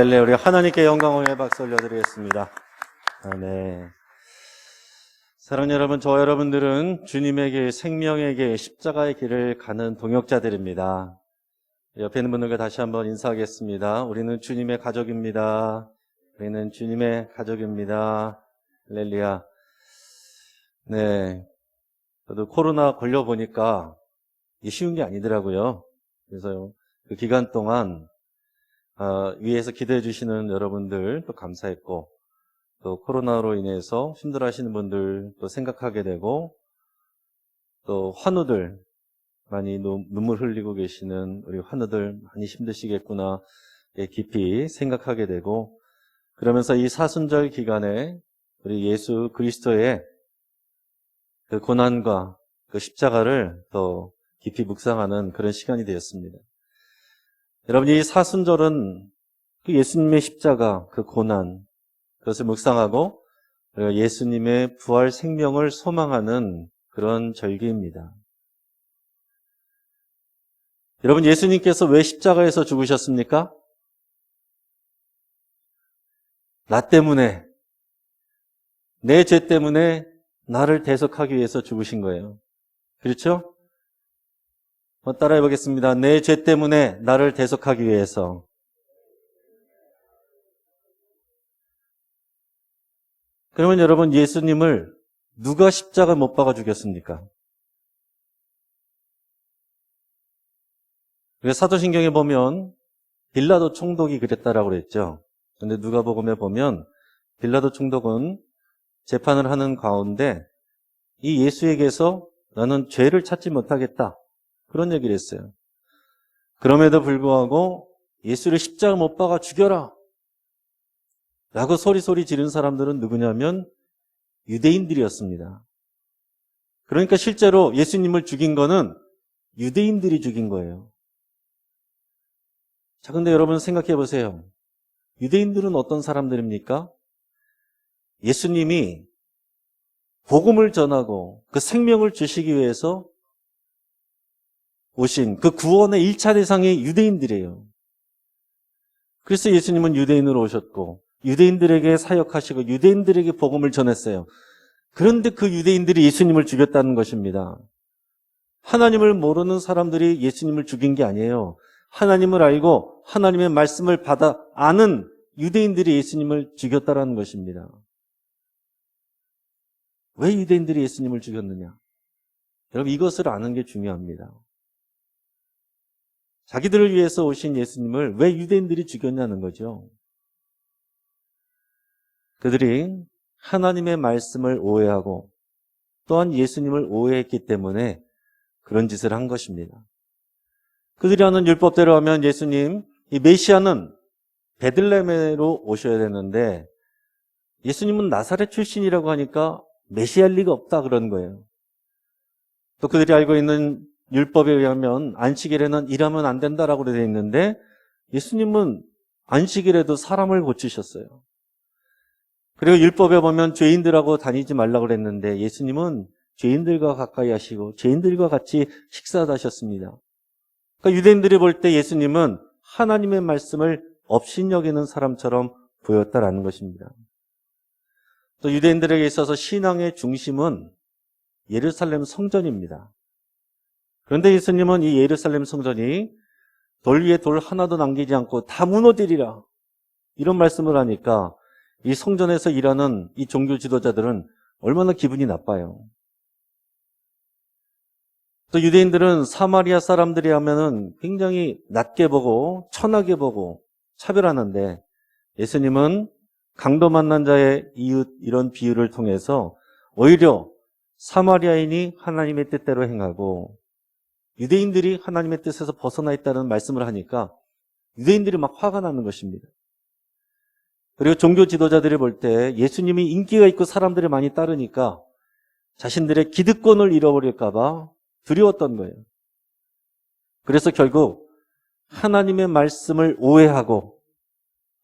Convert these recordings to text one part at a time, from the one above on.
네, 우리 하나님께 영광의 박수 올려드리겠습니다. 네. 사랑하는 여러분, 저와 여러분들은 주님에게 생명의 길, 십자가의 길을 가는 동역자들입니다. 옆에 있는 분들과 다시 한번 인사하겠습니다. 우리는 주님의 가족입니다. 우리는 주님의 가족입니다. 할렐루야. 네. 저도 코로나 걸려보니까 이게 쉬운 게 아니더라고요. 그래서 그 기간 동안 위에서 기도해 주시는 여러분들 또 감사했고, 또 코로나로 인해서 힘들어하시는 분들 또 생각하게 되고, 또 환우들 많이 눈물 흘리고 계시는 우리 환우들 많이 힘드시겠구나 깊이 생각하게 되고, 그러면서 이 사순절 기간에 우리 예수 그리스도의 그 고난과 그 십자가를 더 깊이 묵상하는 그런 시간이 되었습니다. 여러분, 이 사순절은 그 예수님의 십자가, 그 고난, 그것을 묵상하고 예수님의 부활 생명을 소망하는 그런 절기입니다. 여러분, 예수님께서 왜 십자가에서 죽으셨습니까? 나 때문에, 내 죄 때문에 나를 대속하기 위해서 죽으신 거예요. 그렇죠? 따라해 보겠습니다. 내 죄 때문에 나를 대속하기 위해서. 그러면 여러분, 예수님을 누가 십자가 못 박아 죽였습니까? 사도신경에 보면 빌라도 총독이 그랬다라고 그랬죠. 그런데 누가복음에 보면 빌라도 총독은 재판을 하는 가운데 이 예수에게서 나는 죄를 찾지 못하겠다, 그런 얘기를 했어요. 그럼에도 불구하고 예수를 십자가 못 박아 죽여라 라고 소리 지른 사람들은 누구냐면 유대인들이었습니다. 그러니까 실제로 예수님을 죽인 거는 유대인들이 죽인 거예요. 자, 근데 여러분 생각해 보세요. 유대인들은 어떤 사람들입니까? 예수님이 복음을 전하고 그 생명을 주시기 위해서 오신 그 구원의 1차 대상이 유대인들이에요. 그래서 예수님은 유대인으로 오셨고 유대인들에게 사역하시고 유대인들에게 복음을 전했어요. 그런데 그 유대인들이 예수님을 죽였다는 것입니다. 하나님을 모르는 사람들이 예수님을 죽인 게 아니에요. 하나님을 알고 하나님의 말씀을 받아 아는 유대인들이 예수님을 죽였다는 것입니다. 왜 유대인들이 예수님을 죽였느냐? 여러분, 이것을 아는 게 중요합니다. 자기들을 위해서 오신 예수님을 왜 유대인들이 죽였냐는 거죠. 그들이 하나님의 말씀을 오해하고 또한 예수님을 오해했기 때문에 그런 짓을 한 것입니다. 그들이 하는 율법대로 하면 예수님, 이 메시아는 베들레헴으로 오셔야 되는데 예수님은 나사렛 출신이라고 하니까 메시아일 리가 없다, 그런 거예요. 또 그들이 알고 있는 율법에 의하면 안식일에는 일하면 안 된다라고 되어 있는데 예수님은 안식일에도 사람을 고치셨어요. 그리고 율법에 보면 죄인들하고 다니지 말라고 그랬는데 예수님은 죄인들과 가까이 하시고 죄인들과 같이 식사도 하셨습니다. 그러니까 유대인들이 볼 때 예수님은 하나님의 말씀을 업신여기는 사람처럼 보였다라는 것입니다. 또 유대인들에게 있어서 신앙의 중심은 예루살렘 성전입니다. 그런데 예수님은 이 예루살렘 성전이 돌 위에 돌 하나도 남기지 않고 다 무너지리라, 이런 말씀을 하니까 이 성전에서 일하는 이 종교 지도자들은 얼마나 기분이 나빠요. 또 유대인들은 사마리아 사람들이 하면은 굉장히 낮게 보고 천하게 보고 차별하는데 예수님은 강도 만난 자의 이웃, 이런 비유를 통해서 오히려 사마리아인이 하나님의 뜻대로 행하고 유대인들이 하나님의 뜻에서 벗어나 있다는 말씀을 하니까 유대인들이 막 화가 나는 것입니다. 그리고 종교 지도자들이 볼 때 예수님이 인기가 있고 사람들이 많이 따르니까 자신들의 기득권을 잃어버릴까 봐 두려웠던 거예요. 그래서 결국 하나님의 말씀을 오해하고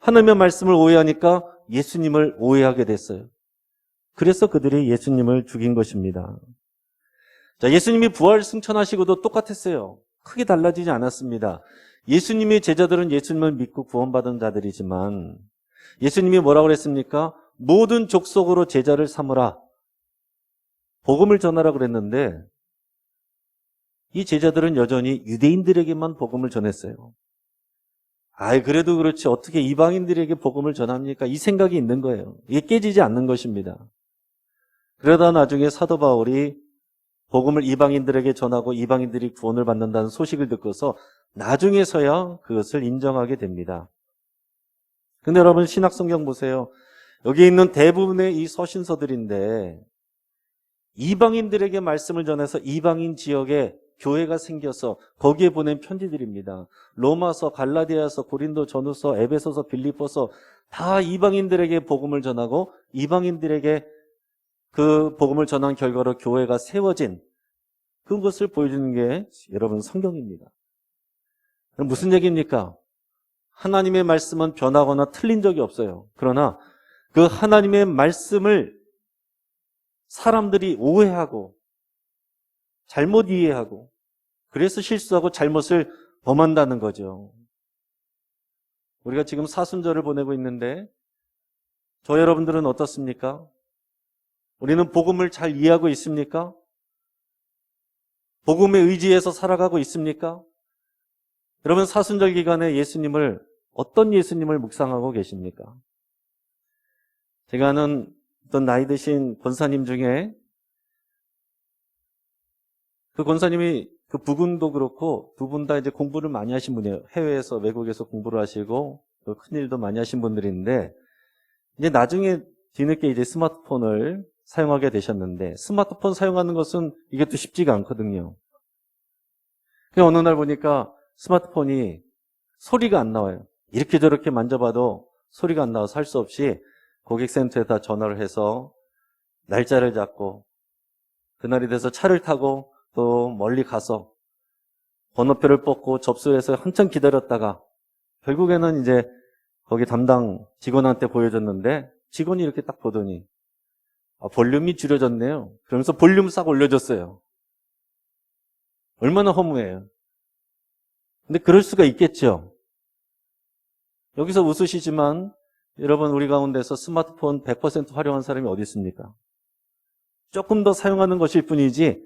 하나님의 말씀을 오해하니까 예수님을 오해하게 됐어요. 그래서 그들이 예수님을 죽인 것입니다. 자, 예수님이 부활 승천하시고도 똑같았어요. 크게 달라지지 않았습니다. 예수님의 제자들은 예수님을 믿고 구원받은 자들이지만 예수님이 뭐라고 그랬습니까? 모든 족속으로 제자를 삼으라. 복음을 전하라 그랬는데 이 제자들은 여전히 유대인들에게만 복음을 전했어요. 그래도 그렇지 어떻게 이방인들에게 복음을 전합니까? 이 생각이 있는 거예요. 이게 깨지지 않는 것입니다. 그러다 나중에 사도 바울이 복음을 이방인들에게 전하고 이방인들이 구원을 받는다는 소식을 듣고서 나중에서야 그것을 인정하게 됩니다. 근데 여러분 신약성경 보세요. 여기 있는 대부분의 이 서신서들인데 이방인들에게 말씀을 전해서 이방인 지역에 교회가 생겨서 거기에 보낸 편지들입니다. 로마서, 갈라디아서, 고린도 전후서, 에베소서, 빌립보서 다 이방인들에게 복음을 전하고 이방인들에게 그 복음을 전한 결과로 교회가 세워진 그것을 보여주는 게 여러분 성경입니다. 무슨 얘기입니까? 하나님의 말씀은 변하거나 틀린 적이 없어요. 그러나 그 하나님의 말씀을 사람들이 오해하고 잘못 이해하고 그래서 실수하고 잘못을 범한다는 거죠. 우리가 지금 사순절을 보내고 있는데 저 여러분들은 어떻습니까? 우리는 복음을 잘 이해하고 있습니까? 복음에 의지해서 살아가고 있습니까? 여러분 사순절 기간에 어떤 예수님을 묵상하고 계십니까? 제가 아는 어떤 나이 드신 권사님 중에 그 권사님이 그 부군도 그렇고 두 분 다 이제 공부를 많이 하신 분이에요. 해외에서 외국에서 공부를 하시고 또 큰일도 많이 하신 분들인데 이제 나중에 뒤늦게 이제 스마트폰을 사용하게 되셨는데 스마트폰 사용하는 것은 이게 또 쉽지가 않거든요. 그냥 어느 날 보니까 스마트폰이 소리가 안 나와요. 이렇게 저렇게 만져봐도 소리가 안 나와서 할 수 없이 고객센터에다 전화를 해서 날짜를 잡고 그날이 돼서 차를 타고 또 멀리 가서 번호표를 뽑고 접수해서 한참 기다렸다가 결국에는 이제 거기 담당 직원한테 보여줬는데 직원이 이렇게 딱 보더니 볼륨이 줄여졌네요. 그러면서 볼륨 싹 올려줬어요. 얼마나 허무해요. 근데 그럴 수가 있겠죠. 여기서 웃으시지만 여러분 우리 가운데서 스마트폰 100% 활용한 사람이 어디 있습니까? 조금 더 사용하는 것일 뿐이지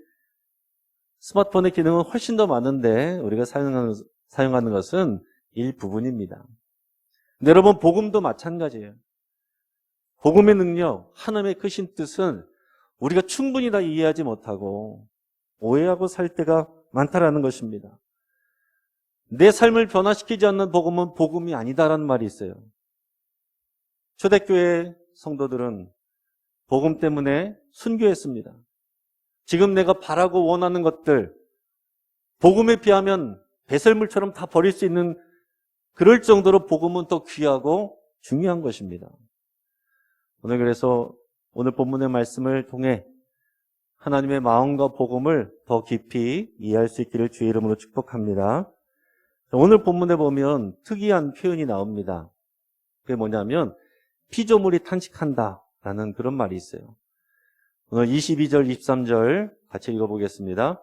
스마트폰의 기능은 훨씬 더 많은데 우리가 사용하는 것은 일부분입니다. 근데 여러분 복음도 마찬가지예요. 복음의 능력, 하나님의 크신 뜻은 우리가 충분히 다 이해하지 못하고 오해하고 살 때가 많다라는 것입니다. 내 삶을 변화시키지 않는 복음은 복음이 아니다라는 말이 있어요. 초대교회 성도들은 복음 때문에 순교했습니다. 지금 내가 바라고 원하는 것들 복음에 비하면 배설물처럼 다 버릴 수 있는 그럴 정도로 복음은 더 귀하고 중요한 것입니다. 오늘 그래서 오늘 본문의 말씀을 통해 하나님의 마음과 복음을 더 깊이 이해할 수 있기를 주의 이름으로 축복합니다. 오늘 본문에 보면 특이한 표현이 나옵니다. 그게 뭐냐면 피조물이 탄식한다라는 그런 말이 있어요. 오늘 22절, 23절 같이 읽어보겠습니다.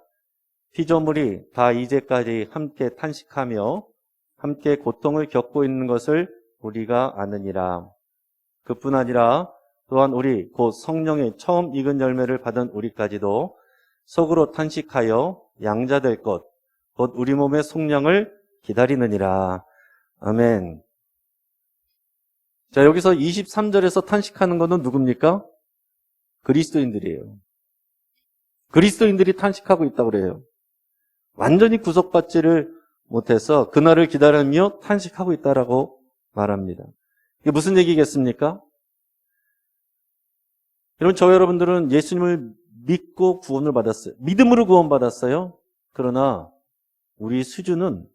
피조물이 다 이제까지 함께 탄식하며 함께 고통을 겪고 있는 것을 우리가 아느니라. 그뿐 아니라 또한 우리 곧 성령의 처음 익은 열매를 받은 우리까지도 속으로 탄식하여 양자될 것, 곧 우리 몸의 속량을 기다리느니라. 아멘. 자, 여기서 23절에서 탄식하는 것은 누굽니까? 그리스도인들이에요. 그리스도인들이 탄식하고 있다고 그래요. 완전히 구속받지를 못해서 그날을 기다리며 탄식하고 있다라고 말합니다. 이게 무슨 얘기겠습니까? 여러분, 저 여러분들은 예수님을 믿고 구원을 받았어요. 믿음으로 구원받았어요. 그러나 우리 수준은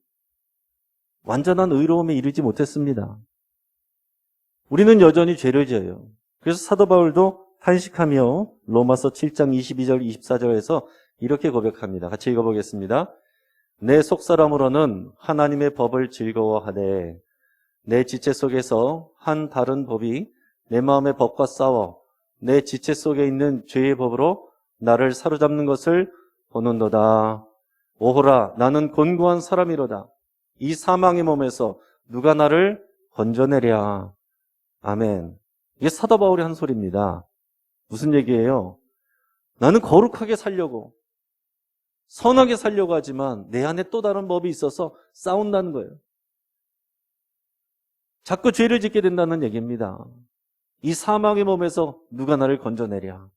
완전한 의로움에 이르지 못했습니다. 우리는 여전히 죄를 지어요. 그래서 사도 바울도 탄식하며 로마서 7장 22절 24절에서 이렇게 고백합니다. 같이 읽어보겠습니다. 내 속사람으로는 하나님의 법을 즐거워하되 내 지체 속에서 한 다른 법이 내 마음의 법과 싸워 내 지체 속에 있는 죄의 법으로 나를 사로잡는 것을 보는도다. 오호라 나는 곤고한 사람이로다. 이 사망의 몸에서 누가 나를 건져내랴. 아멘. 이게 사도 바울이 한 소리입니다. 무슨 얘기예요? 나는 거룩하게 살려고, 선하게 살려고 하지만 내 안에 또 다른 법이 있어서 싸운다는 거예요. 자꾸 죄를 짓게 된다는 얘기입니다. 이 사망의 몸에서 누가 나를 건져내랴.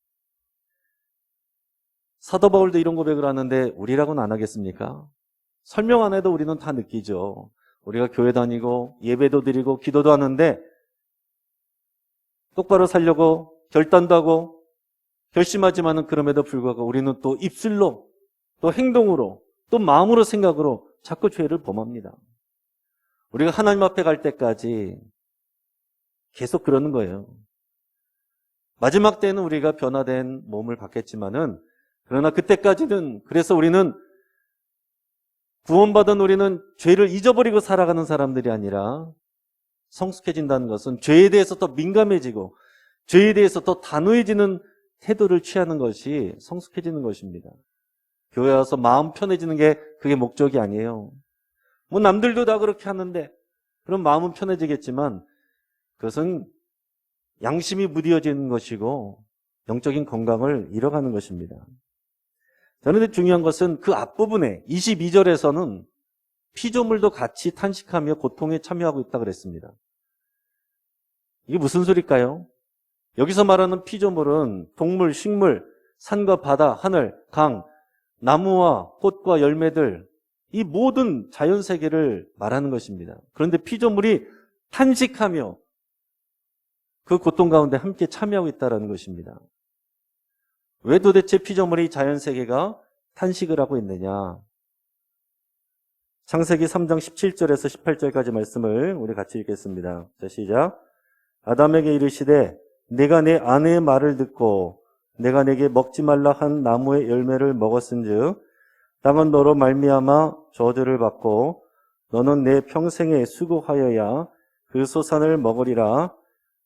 사도 바울도 이런 고백을 하는데 우리라고는 안 하겠습니까? 설명 안 해도 우리는 다 느끼죠. 우리가 교회 다니고 예배도 드리고 기도도 하는데 똑바로 살려고 결단도 하고 결심하지만은 그럼에도 불구하고 우리는 또 입술로 또 행동으로 또 마음으로 생각으로 자꾸 죄를 범합니다. 우리가 하나님 앞에 갈 때까지 계속 그러는 거예요. 마지막 때는 우리가 변화된 몸을 받겠지만은 그러나 그때까지는 그래서 우리는 구원받은 우리는 죄를 잊어버리고 살아가는 사람들이 아니라 성숙해진다는 것은 죄에 대해서 더 민감해지고 죄에 대해서 더 단호해지는 태도를 취하는 것이 성숙해지는 것입니다. 교회 와서 마음 편해지는 게 그게 목적이 아니에요. 뭐 남들도 다 그렇게 하는데 그럼 마음은 편해지겠지만 그것은 양심이 무뎌지는 것이고 영적인 건강을 잃어가는 것입니다. 그런데 중요한 것은 그 앞부분에 22절에서는 피조물도 같이 탄식하며 고통에 참여하고 있다고 그랬습니다. 이게 무슨 소리일까요? 여기서 말하는 피조물은 동물, 식물, 산과 바다, 하늘, 강, 나무와 꽃과 열매들, 이 모든 자연세계를 말하는 것입니다. 그런데 피조물이 탄식하며 그 고통 가운데 함께 참여하고 있다는 것입니다. 왜 도대체 피조물이 자연세계가 탄식을 하고 있느냐? 창세기 3장 17절에서 18절까지 말씀을 우리 같이 읽겠습니다. 자, 시작. 아담에게 이르시되 내가 내 아내의 말을 듣고 내가 내게 먹지 말라 한 나무의 열매를 먹었은즉 땅은 너로 말미암아 저주를 받고 너는 내 평생에 수고하여야 그 소산을 먹으리라.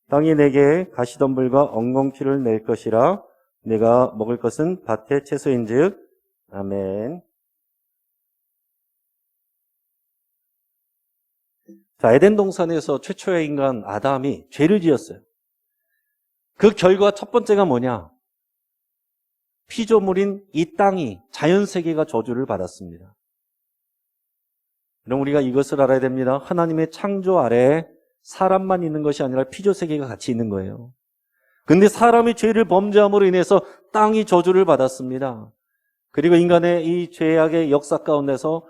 땅이 내게 가시덤불과 엉겅퀴를 낼 것이라. 내가 먹을 것은 밭의 채소인즉. 아멘. 자, 에덴 동산에서 최초의 인간 아담이 죄를 지었어요. 그 결과 첫 번째가 뭐냐? 피조물인 이 땅이, 자연세계가 저주를 받았습니다. 그럼 우리가 이것을 알아야 됩니다. 하나님의 창조 아래에 사람만 있는 것이 아니라 피조세계가 같이 있는 거예요. 근데 사람이 죄를 범죄함으로 인해서 땅이 저주를 받았습니다. 그리고 인간의 이 죄악의 역사 가운데서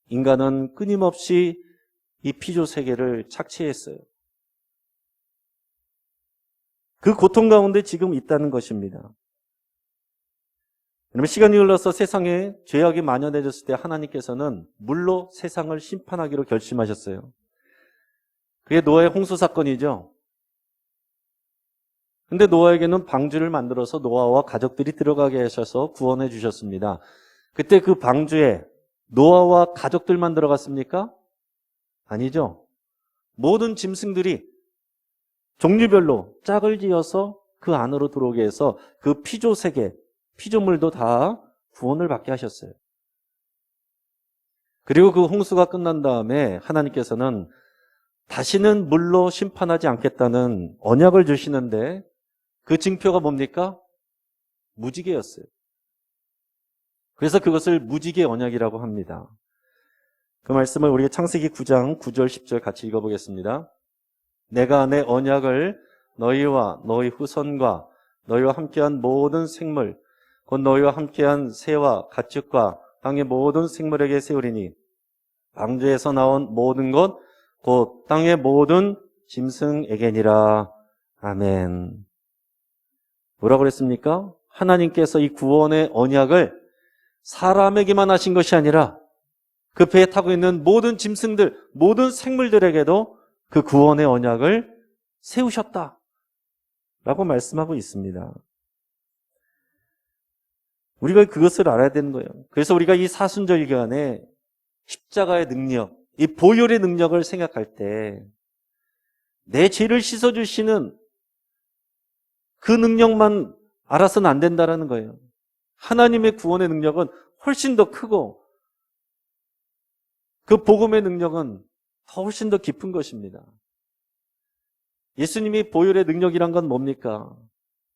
인간은 끊임없이 이 피조세계를 착취했어요. 그 고통 가운데 지금 있다는 것입니다. 그러면 시간이 흘러서 세상에 죄악이 만연해졌을 때 하나님께서는 물로 세상을 심판하기로 결심하셨어요. 그게 노아의 홍수 사건이죠. 근데 노아에게는 방주를 만들어서 노아와 가족들이 들어가게 하셔서 구원해 주셨습니다. 그때 그 방주에 노아와 가족들만 들어갔습니까? 아니죠. 모든 짐승들이 종류별로 짝을 지어서 그 안으로 들어오게 해서 그 피조세계, 피조물도 다 구원을 받게 하셨어요. 그리고 그 홍수가 끝난 다음에 하나님께서는 다시는 물로 심판하지 않겠다는 언약을 주시는데 그 징표가 뭡니까? 무지개였어요. 그래서 그것을 무지개 언약이라고 합니다. 그 말씀을 우리가 창세기 9장 9절 10절 같이 읽어보겠습니다. 내가 내 언약을 너희와 너희 후손과 너희와 함께한 모든 생물 곧 너희와 함께한 새와 가축과 땅의 모든 생물에게 세우리니 방주에서 나온 모든 것 곧 땅의 모든 짐승에게니라. 아멘. 뭐라고 그랬습니까? 하나님께서 이 구원의 언약을 사람에게만 하신 것이 아니라 그 배에 타고 있는 모든 짐승들, 모든 생물들에게도 그 구원의 언약을 세우셨다 라고 말씀하고 있습니다. 우리가 그것을 알아야 되는 거예요. 그래서 우리가 이 사순절 기간에 십자가의 능력, 이 보혈의 능력을 생각할 때 내 죄를 씻어주시는 그 능력만 알아서는 안 된다는 거예요. 하나님의 구원의 능력은 훨씬 더 크고 그 복음의 능력은 훨씬 더 깊은 것입니다. 예수님이 보혈의 능력이란 건 뭡니까?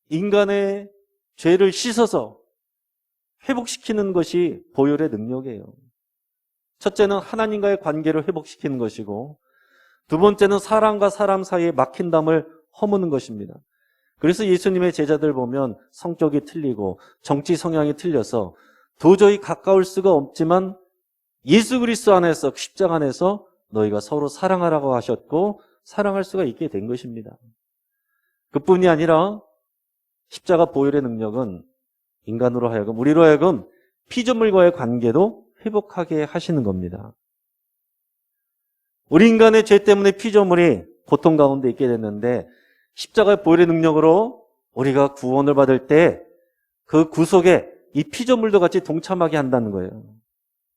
인간의 죄를 씻어서 회복시키는 것이 보혈의 능력이에요. 첫째는 하나님과의 관계를 회복시키는 것이고, 두 번째는 사람과 사람 사이에 막힌 담을 허무는 것입니다. 그래서 예수님의 제자들 보면 성격이 틀리고 정치 성향이 틀려서 도저히 가까울 수가 없지만 예수 그리스도 안에서, 십자가 안에서 너희가 서로 사랑하라고 하셨고 사랑할 수가 있게 된 것입니다. 그뿐이 아니라 십자가 보혈의 능력은 인간으로 하여금, 우리로 하여금 피조물과의 관계도 회복하게 하시는 겁니다. 우리 인간의 죄 때문에 피조물이 고통 가운데 있게 됐는데 십자가의 보혈의 능력으로 우리가 구원을 받을 때 그 구속에 이 피조물도 같이 동참하게 한다는 거예요.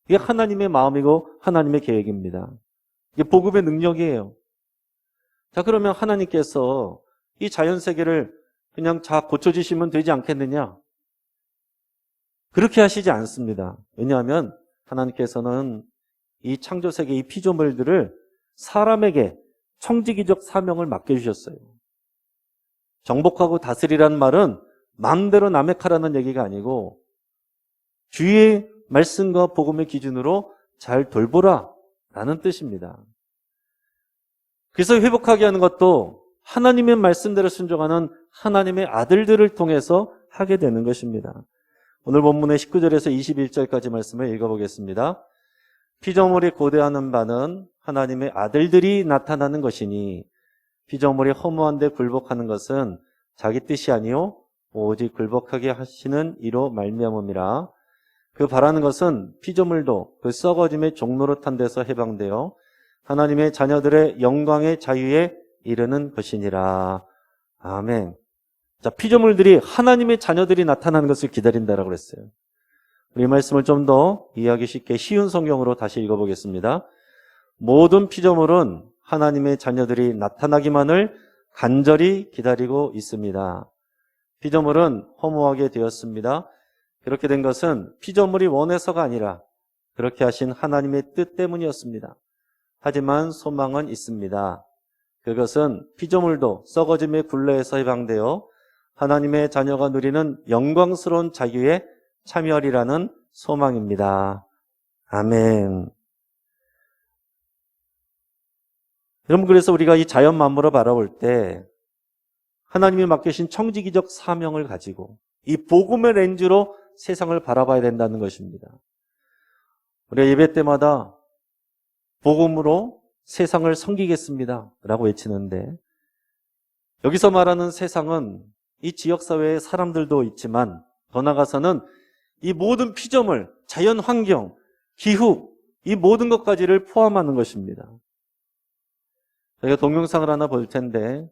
이게 하나님의 마음이고 하나님의 계획입니다. 이게 복음의 능력이에요. 자, 그러면 하나님께서 이 자연세계를 그냥 고쳐주시면 되지 않겠느냐? 그렇게 하시지 않습니다. 왜냐하면 하나님께서는 이 창조세계, 이 피조물들을 사람에게 청지기적 사명을 맡겨주셨어요. 정복하고 다스리라는 말은 마음대로 남획하라는 얘기가 아니고 주의 말씀과 복음의 기준으로 잘 돌보라 라는 뜻입니다. 그래서 회복하게 하는 것도 하나님의 말씀대로 순종하는 하나님의 아들들을 통해서 하게 되는 것입니다. 오늘 본문의 19절에서 21절까지 말씀을 읽어보겠습니다. 피조물이 고대하는 바는 하나님의 아들들이 나타나는 것이니 피조물이 허무한 데 굴복하는 것은 자기 뜻이 아니요 오직 굴복하게 하시는 이로 말미암음이라. 그 바라는 것은 피조물도 그 썩어짐의 종노릇한 데서 해방되어 하나님의 자녀들의 영광의 자유에 이르는 것이니라. 아멘. 자, 피조물들이 하나님의 자녀들이 나타나는 것을 기다린다라고 그랬어요. 우리 말씀을 좀 더 이해하기 쉽게 쉬운 성경으로 다시 읽어보겠습니다. 모든 피조물은 하나님의 자녀들이 나타나기만을 간절히 기다리고 있습니다. 피조물은 허무하게 되었습니다. 그렇게 된 것은 피조물이 원해서가 아니라 그렇게 하신 하나님의 뜻 때문이었습니다. 하지만 소망은 있습니다. 그것은 피조물도 썩어짐의 굴레에서 해방되어 하나님의 자녀가 누리는 영광스러운 자유에 참여하리라는 소망입니다. 아멘. 여러분, 그래서 우리가 이 자연 만물을 바라볼 때 하나님이 맡기신 청지기적 사명을 가지고 이 복음의 렌즈로 세상을 바라봐야 된다는 것입니다. 우리가 예배 때마다 복음으로 세상을 섬기겠습니다 라고 외치는데, 여기서 말하는 세상은 이 지역사회의 사람들도 있지만 더 나아가서는 이 모든 피조물, 자연 환경, 기후, 이 모든 것까지를 포함하는 것입니다. 저희가 동영상을 하나 볼 텐데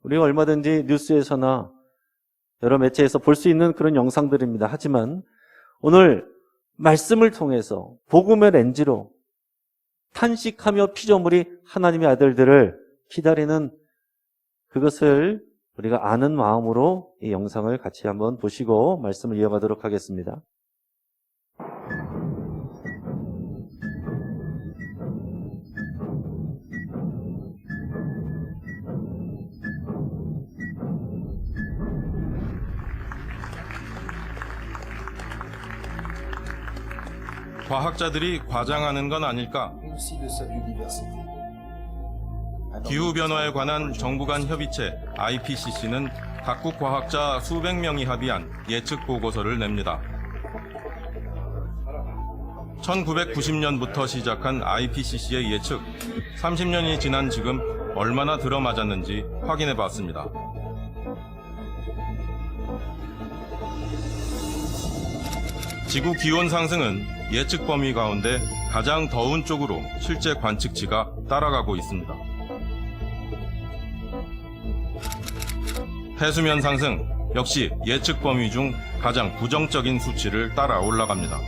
우리가 얼마든지 뉴스에서나 여러 매체에서 볼 수 있는 그런 영상들입니다. 하지만 오늘 말씀을 통해서 복음의 렌즈로 탄식하며 피조물이 하나님의 아들들을 기다리는 그것을 우리가 아는 마음으로 이 영상을 같이 한번 보시고 말씀을 이어가도록 하겠습니다. 과학자들이 과장하는 건 아닐까? 기후변화에 관한 정부 간 협의체 IPCC는 각국 과학자 수백 명이 합의한 예측 보고서를 냅니다. 1990년부터 시작한 IPCC의 예측, 30년이 지난 지금 얼마나 들어맞았는지 확인해 봤습니다. 지구 기온 상승은 예측 범위 가운데 가장 더운 쪽으로 실제 관측치가 따라가고 있습니다. 해수면 상승 역시 예측 범위 중 가장 부정적인 수치를 따라 올라갑니다.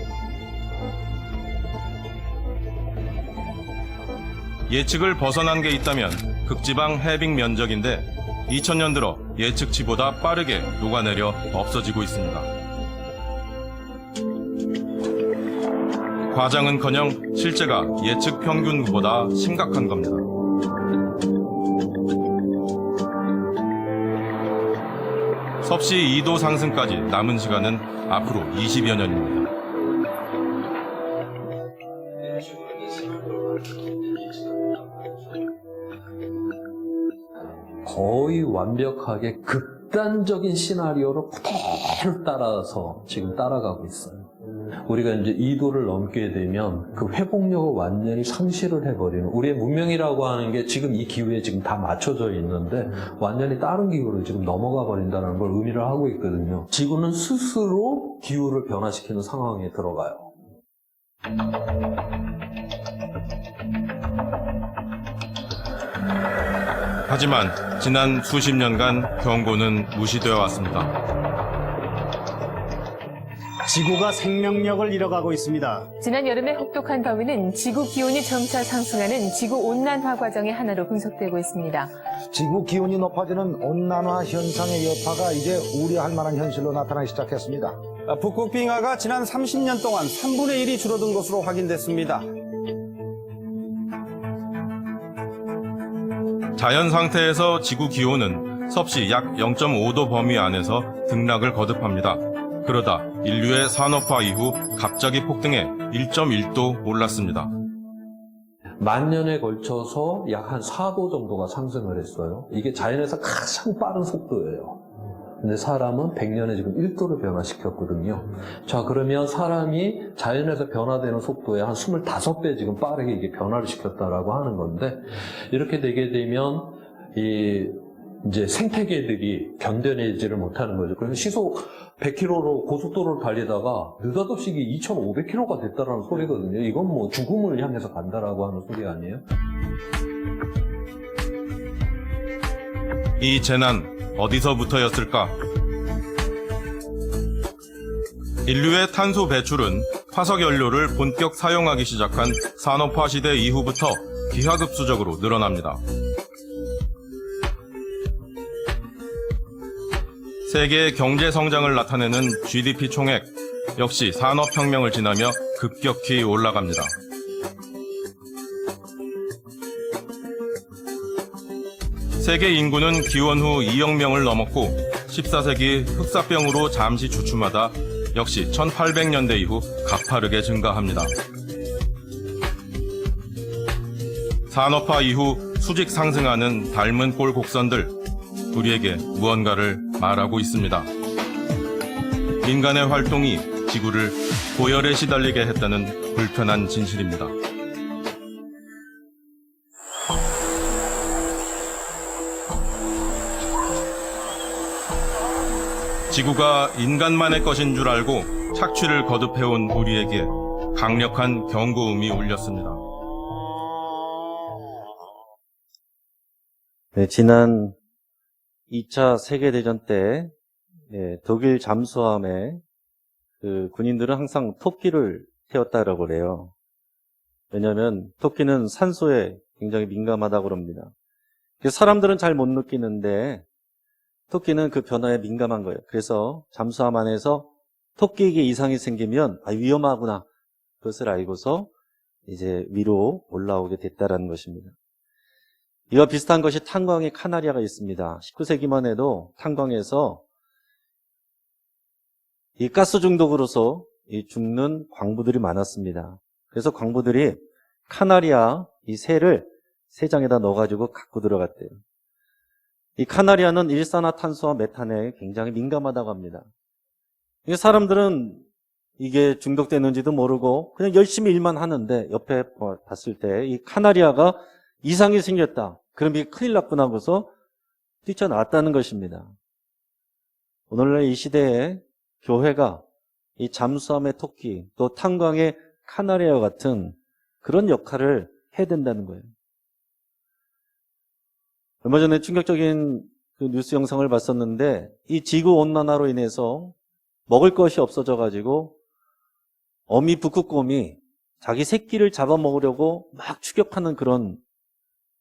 예측을 벗어난 게 있다면 극지방 해빙 면적인데 2000년 들어 예측치보다 빠르게 녹아내려 없어지고 있습니다. 과장은커녕 실제가 예측 평균보다 심각한 겁니다. 섭씨 2도 상승까지 남은 시간은 앞으로 20여 년입니다. 거의 완벽하게 극단적인 시나리오로 그대로 따라서 지금 따라가고 있어요. 우리가 이제 2도를 넘게 되면 그 회복력을 완전히 상실을 해버리는, 우리의 문명이라고 하는 게 지금 이 기후에 지금 다 맞춰져 있는데 완전히 다른 기후로 지금 넘어가 버린다는 걸 의미를 하고 있거든요. 지구는 스스로 기후를 변화시키는 상황에 들어가요. 하지만 지난 수십 년간 경고는 무시되어 왔습니다. 지구가 생명력을 잃어가고 있습니다. 지난 여름의 혹독한 더위는 지구 기온이 점차 상승하는 지구 온난화 과정의 하나로 분석되고 있습니다. 지구 기온이 높아지는 온난화 현상의 여파가 이제 우려할 만한 현실로 나타나기 시작했습니다. 북극 빙하가 지난 30년 동안 3분의 1이 줄어든 것으로 확인됐습니다. 자연 상태에서 지구 기온은 섭씨 약 0.5도 범위 안에서 등락을 거듭합니다. 그러다 인류의 산업화 이후 갑자기 폭등해 1.1도 올랐습니다. 만 년에 걸쳐서 약 한 4도 정도가 상승을 했어요. 이게 자연에서 가장 빠른 속도예요. 근데 사람은 100년에 지금 1도를 변화시켰거든요. 자, 그러면 사람이 자연에서 변화되는 속도의 한 25배 지금 빠르게 이게 변화를 시켰다라고 하는 건데, 이렇게 되게 되면 이제 생태계들이 견뎌내지를 못하는 거죠. 그래서 시속 100km로 고속도로를 달리다가 느닷없이 이게 2,500km가 됐다라는 소리거든요. 이건 뭐 죽음을 향해서 간다라고 하는 소리 아니에요? 이 재난 어디서부터였을까? 인류의 탄소 배출은 화석 연료를 본격 사용하기 시작한 산업화 시대 이후부터 기하급수적으로 늘어납니다. 세계의 경제 성장을 나타내는 GDP 총액 역시 산업혁명을 지나며 급격히 올라갑니다. 세계 인구는 기원 후 2억 명을 넘었고 14세기 흑사병으로 잠시 주춤하다 역시 1800년대 이후 가파르게 증가합니다. 산업화 이후 수직 상승하는 닮은 꼴 곡선들, 우리에게 무언가를 말하고 있습니다. 인간의 활동이 지구를 고열에 시달리게 했다는 불편한 진실입니다. 지구가 인간만의 것인 줄 알고 착취를 거듭해온 우리에게 강력한 경고음이 울렸습니다. 네, 지난 2차 세계대전 때 독일 잠수함에 그 군인들은 항상 토끼를 태웠다라고 그래요. 왜냐하면 토끼는 산소에 굉장히 민감하다고 그럽니다. 그래서 사람들은 잘 못 느끼는데 토끼는 그 변화에 민감한 거예요. 그래서 잠수함 안에서 토끼에게 이상이 생기면 위험하구나, 그것을 알고서 이제 위로 올라오게 됐다라는 것입니다. 이와 비슷한 것이 탄광의 카나리아가 있습니다. 19세기만 해도 탄광에서 이 가스 중독으로서 죽는 광부들이 많았습니다. 그래서 광부들이 카나리아 이 새를 새장에다 넣어가지고 갖고 들어갔대요. 이 카나리아는 일산화탄소와 메탄에 굉장히 민감하다고 합니다. 사람들은 이게 중독되는지도 모르고 그냥 열심히 일만 하는데 옆에 봤을 때 이 카나리아가 이상이 생겼다. 그럼 이게 큰일 났구나 하고서 뛰쳐나왔다는 것입니다. 오늘날 이 시대에 교회가 이 잠수함의 토끼, 또 탄광의 카나리아와 같은 그런 역할을 해야 된다는 거예요. 얼마 전에 충격적인 그 뉴스 영상을 봤었는데 이 지구온난화로 인해서 먹을 것이 없어져가지고 어미 북극곰이 자기 새끼를 잡아먹으려고 막 추격하는 그런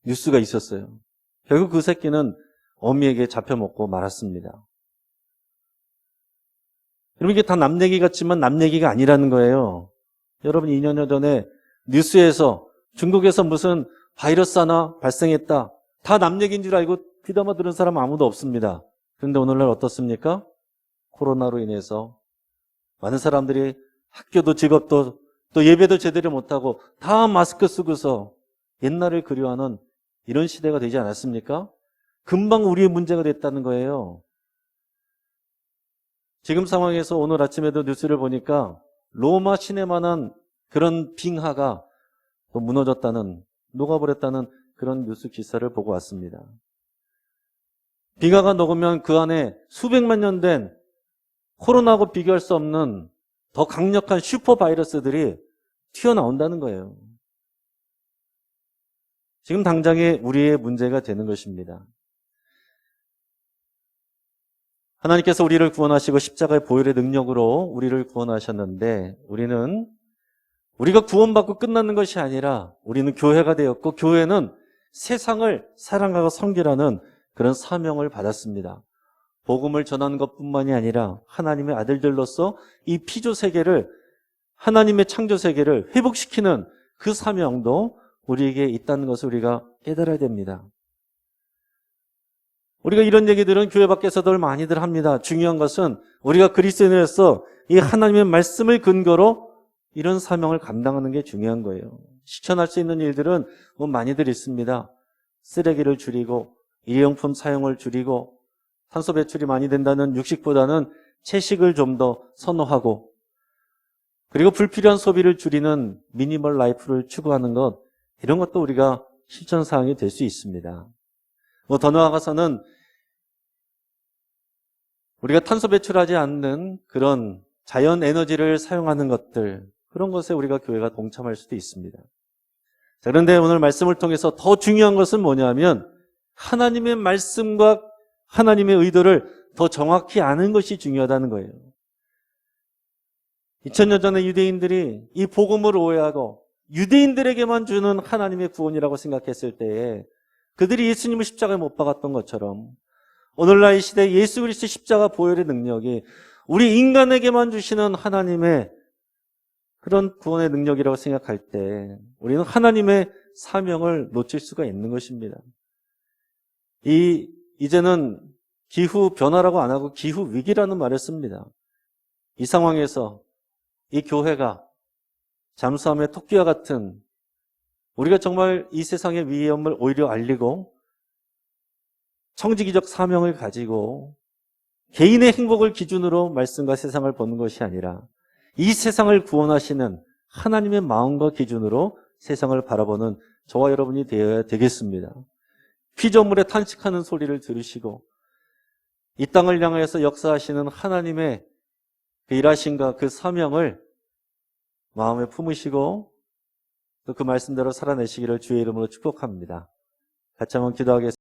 뉴스가 있었어요. 결국 그 새끼는 어미에게 잡혀먹고 말았습니다. 여러분, 이게 다 남 얘기 같지만 남 얘기가 아니라는 거예요. 여러분 2년여 전에 뉴스에서 중국에서 무슨 바이러스 하나 발생했다. 다 남 얘기인 줄 알고 귀담아 들은 사람 아무도 없습니다. 그런데 오늘날 어떻습니까? 코로나로 인해서 많은 사람들이 학교도 직업도 또 예배도 제대로 못하고 다 마스크 쓰고서 옛날을 그리워하는 이런 시대가 되지 않았습니까? 금방 우리의 문제가 됐다는 거예요. 지금 상황에서 오늘 아침에도 뉴스를 보니까 로마 시내만한 그런 빙하가 또 무너졌다는, 녹아버렸다는 그런 뉴스 기사를 보고 왔습니다. 빙하가 녹으면 그 안에 수백만 년 된 코로나하고 비교할 수 없는 더 강력한 슈퍼 바이러스들이 튀어나온다는 거예요. 지금 당장에 우리의 문제가 되는 것입니다. 하나님께서 우리를 구원하시고 십자가의 보혈의 능력으로 우리를 구원하셨는데 우리가 구원받고 끝나는 것이 아니라 우리는 교회가 되었고 교회는 세상을 사랑하고 섬기라는 그런 사명을 받았습니다. 복음을 전하는 것뿐만이 아니라 하나님의 아들들로서 이 피조 세계를, 하나님의 창조 세계를 회복시키는 그 사명도 우리에게 있다는 것을 우리가 깨달아야 됩니다. 우리가 이런 얘기들은 교회 밖에서도 많이들 합니다. 중요한 것은 우리가 그리스도인으로서 이 하나님의 말씀을 근거로 이런 사명을 감당하는 게 중요한 거예요. 실천할 수 있는 일들은 많이들 있습니다. 쓰레기를 줄이고 일회용품 사용을 줄이고 탄소 배출이 많이 된다는 육식보다는 채식을 좀 더 선호하고, 그리고 불필요한 소비를 줄이는 미니멀 라이프를 추구하는 것, 이런 것도 우리가 실천 사항이 될 수 있습니다. 더 나아가서는 우리가 탄소 배출하지 않는 그런 자연 에너지를 사용하는 것들, 그런 것에 우리가 교회가 동참할 수도 있습니다. 자, 그런데 오늘 말씀을 통해서 더 중요한 것은 뭐냐면 하나님의 말씀과 하나님의 의도를 더 정확히 아는 것이 중요하다는 거예요. 2000년 전에 유대인들이 이 복음을 오해하고 유대인들에게만 주는 하나님의 구원이라고 생각했을 때에 그들이 예수님을 십자가에 못 박았던 것처럼 오늘날 이 시대에 예수 그리스도 십자가 보혈의 능력이 우리 인간에게만 주시는 하나님의 그런 구원의 능력이라고 생각할 때 우리는 하나님의 사명을 놓칠 수가 있는 것입니다. 이제는 기후 변화라고 안 하고 기후 위기라는 말을 씁니다. 이 상황에서 이 교회가 잠수함의 토끼와 같은, 우리가 정말 이 세상의 위험을 오히려 알리고 청지기적 사명을 가지고 개인의 행복을 기준으로 말씀과 세상을 보는 것이 아니라 이 세상을 구원하시는 하나님의 마음과 기준으로 세상을 바라보는 저와 여러분이 되어야 되겠습니다. 피조물에 탄식하는 소리를 들으시고 이 땅을 향해서 역사하시는 하나님의 그 일하심과 그 사명을 마음에 품으시고 또 그 말씀대로 살아내시기를 주의 이름으로 축복합니다. 같이 한번 기도하겠습니다.